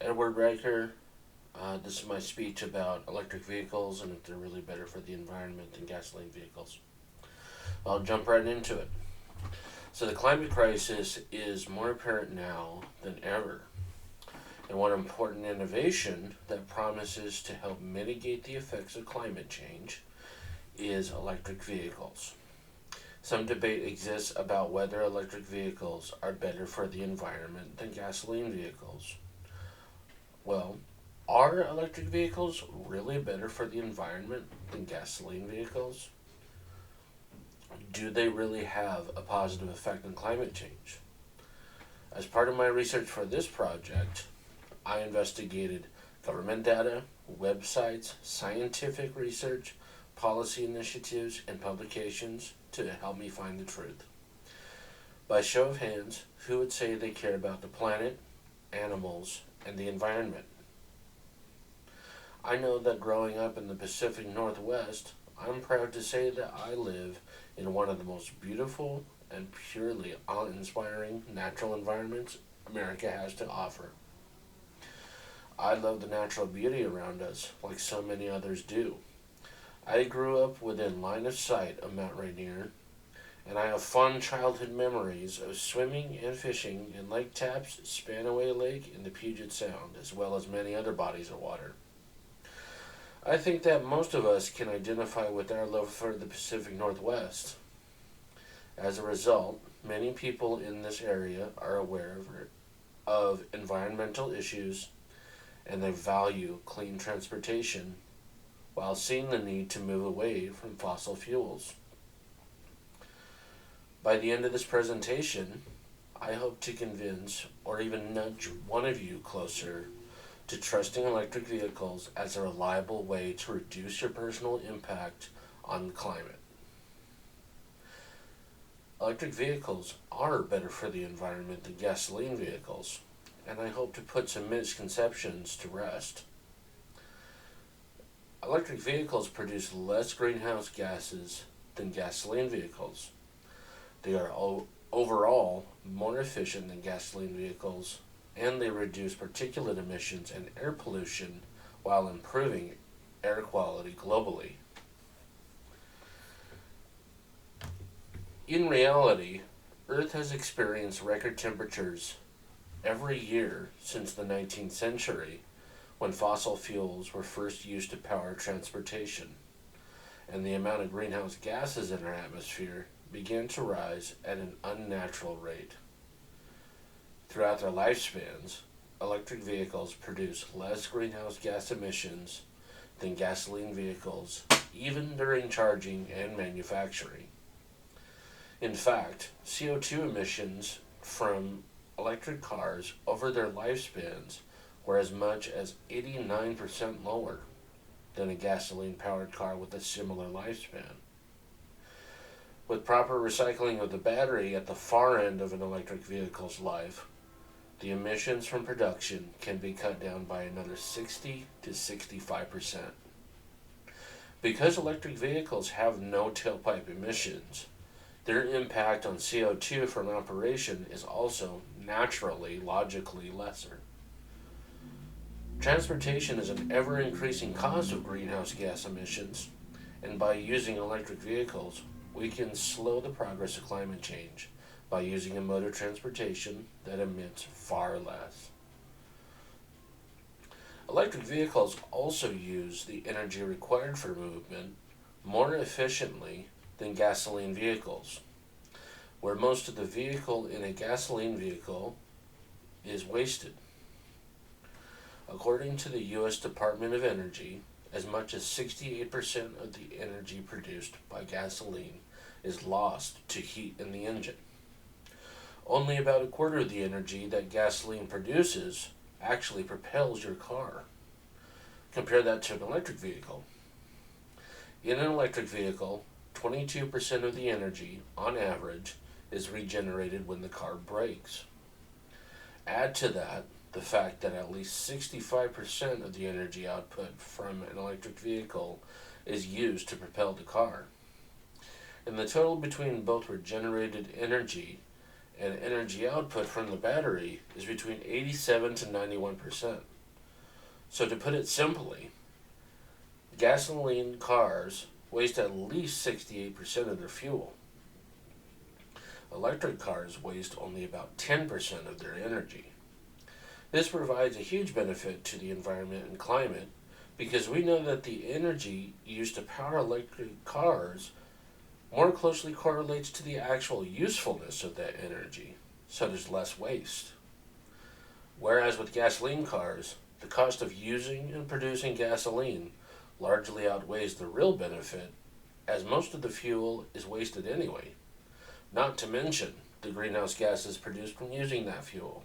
Edward Riker. This is my speech about electric vehicles and if they're really better for the environment than gasoline vehicles. I'll jump right into it. So, the climate crisis is more apparent now than ever. And one important innovation that promises to help mitigate the effects of climate change is electric vehicles. Some debate exists about whether electric vehicles are better for the environment than gasoline vehicles. Well, are electric vehicles really better for the environment than gasoline vehicles? Do they really have a positive effect on climate change? As part of my research for this project, I investigated government data, websites, scientific research, policy initiatives, and publications to help me find the truth. By show of hands, who would say they care about the planet, animals, and the environment? I know that growing up in the Pacific Northwest, I'm proud to say that I live in one of the most beautiful and purely awe-inspiring natural environments America has to offer. I love the natural beauty around us, like so many others do. I grew up within line of sight of Mount Rainier, and I have fond childhood memories of swimming and fishing in Lake Tapps, Spanaway Lake, and the Puget Sound, as well as many other bodies of water. I think that most of us can identify with our love for the Pacific Northwest. As a result, many people in this area are aware of environmental issues and they value clean transportation while seeing the need to move away from fossil fuels. By the end of this presentation, I hope to convince or even nudge one of you closer to trusting electric vehicles as a reliable way to reduce your personal impact on the climate. Electric vehicles are better for the environment than gasoline vehicles, and I hope to put some misconceptions to rest. Electric vehicles produce less greenhouse gases than gasoline vehicles. They are overall more efficient than gasoline vehicles, and they reduce particulate emissions and air pollution while improving air quality globally. In reality, Earth has experienced record temperatures every year since the 19th century, when fossil fuels were first used to power transportation, and the amount of greenhouse gases in our atmosphere began to rise at an unnatural rate. Throughout their lifespans, electric vehicles produce less greenhouse gas emissions than gasoline vehicles, even during charging and manufacturing. In fact, CO2 emissions from electric cars over their lifespans were as much as 89% lower than a gasoline-powered car with a similar lifespan. With proper recycling of the battery at the far end of an electric vehicle's life, the emissions from production can be cut down by another 60 to 65%. Because electric vehicles have no tailpipe emissions, their impact on CO2 from operation is also naturally, logically lesser. Transportation is an ever-increasing cause of greenhouse gas emissions, and by using electric vehicles, we can slow the progress of climate change by using a mode of transportation that emits far less. Electric vehicles also use the energy required for movement more efficiently than gasoline vehicles, where most of the vehicle in a gasoline vehicle is wasted. According to the U.S. Department of Energy, as much as 68% of the energy produced by gasoline is lost to heat in the engine. Only about a quarter of the energy that gasoline produces actually propels your car. Compare that to an electric vehicle. In an electric vehicle, 22% of the energy, on average, is regenerated when the car brakes. Add to that the fact that at least 65% of the energy output from an electric vehicle is used to propel the car. And the total between both regenerated energy and energy output from the battery is between 87 to 91%. So, to put it simply, gasoline cars waste at least 68% of their fuel. Electric cars waste only about 10% of their energy. This provides a huge benefit to the environment and climate because we know that the energy used to power electric cars more closely correlates to the actual usefulness of that energy, so there's less waste. Whereas with gasoline cars, the cost of using and producing gasoline largely outweighs the real benefit, as most of the fuel is wasted anyway, not to mention the greenhouse gases produced from using that fuel.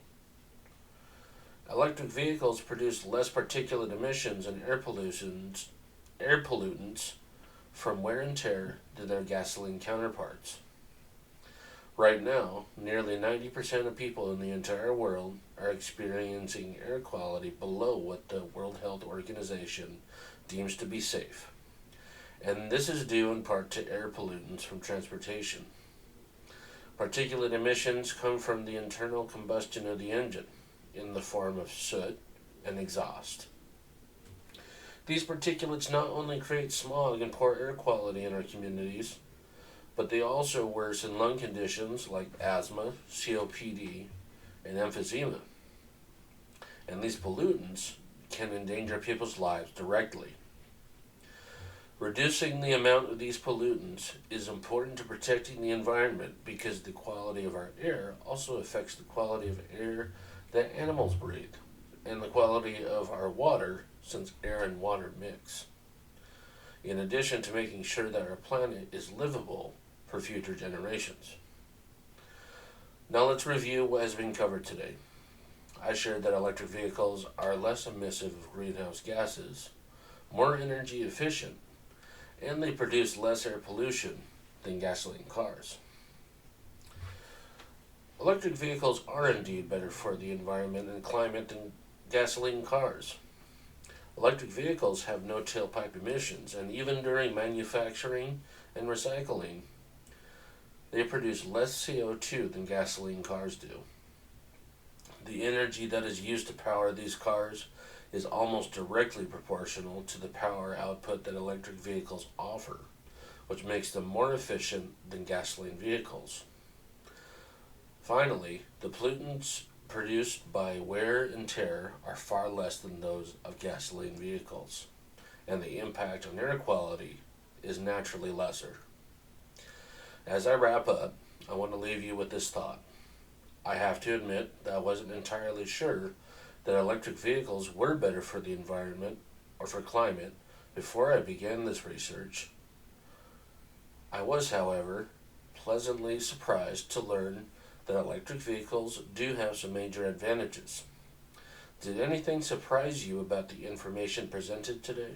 Electric vehicles produce less particulate emissions and air pollutants from wear and tear than their gasoline counterparts. Right now, nearly 90% of people in the entire world are experiencing air quality below what the World Health Organization deems to be safe. And this is due in part to air pollutants from transportation. Particulate emissions come from the internal combustion of the engine in the form of soot and exhaust. These particulates not only create smog and poor air quality in our communities, but they also worsen lung conditions like asthma, COPD, and emphysema. And these pollutants can endanger people's lives directly. Reducing the amount of these pollutants is important to protecting the environment because the quality of our air also affects the quality of air that animals breathe and the quality of our water since air and water mix. In addition to making sure that our planet is livable for future generations. Now let's review what has been covered today. I shared that electric vehicles are less emissive of greenhouse gases, more energy efficient, and they produce less air pollution than gasoline cars. Electric vehicles are indeed better for the environment and climate than gasoline cars. Electric vehicles have no tailpipe emissions, and even during manufacturing and recycling, they produce less CO2 than gasoline cars do. The energy that is used to power these cars is almost directly proportional to the power output that electric vehicles offer, which makes them more efficient than gasoline vehicles. Finally, the pollutants produced by wear and tear are far less than those of gasoline vehicles, and the impact on air quality is naturally lesser. As I wrap up, I want to leave you with this thought. I have to admit that I wasn't entirely sure that electric vehicles were better for the environment or for climate before I began this research. I was, however, pleasantly surprised to learn that electric vehicles do have some major advantages. Did anything surprise you about the information presented today?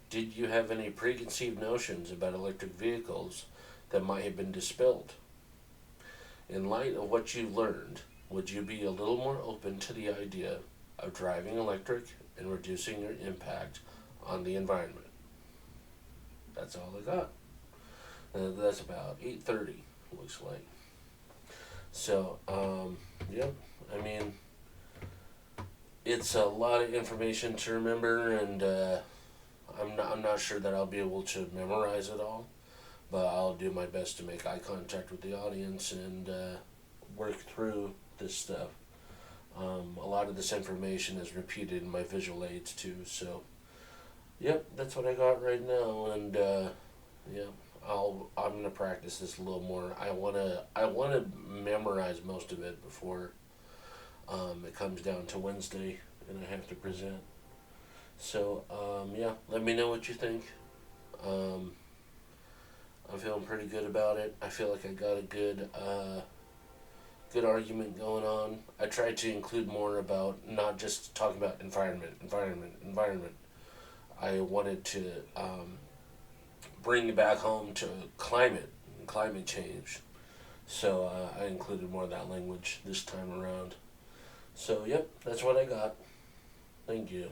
Did you have any preconceived notions about electric vehicles that might have been dispelled? In light of what you learned, would you be a little more open to the idea of driving electric and reducing your impact on the environment? That's all I got. That's about 8:30, looks like. So, yep, I mean, it's a lot of information to remember, and I'm not sure that I'll be able to memorize it all, but I'll do my best to make eye contact with the audience and work through this stuff. A lot of this information is repeated in my visual aids too, so yep, that's what I got right now, and yeah, I'm gonna practice this a little more. I wanna memorize most of it before it comes down to Wednesday and I have to present. So yeah, let me know what you think. I'm feeling pretty good about it. I feel like I got a good argument going on. I tried to include more about not just talking about environment. I wanted to bring it back home to climate change. So I included more of that language this time around. So yep, that's what I got. Thank you.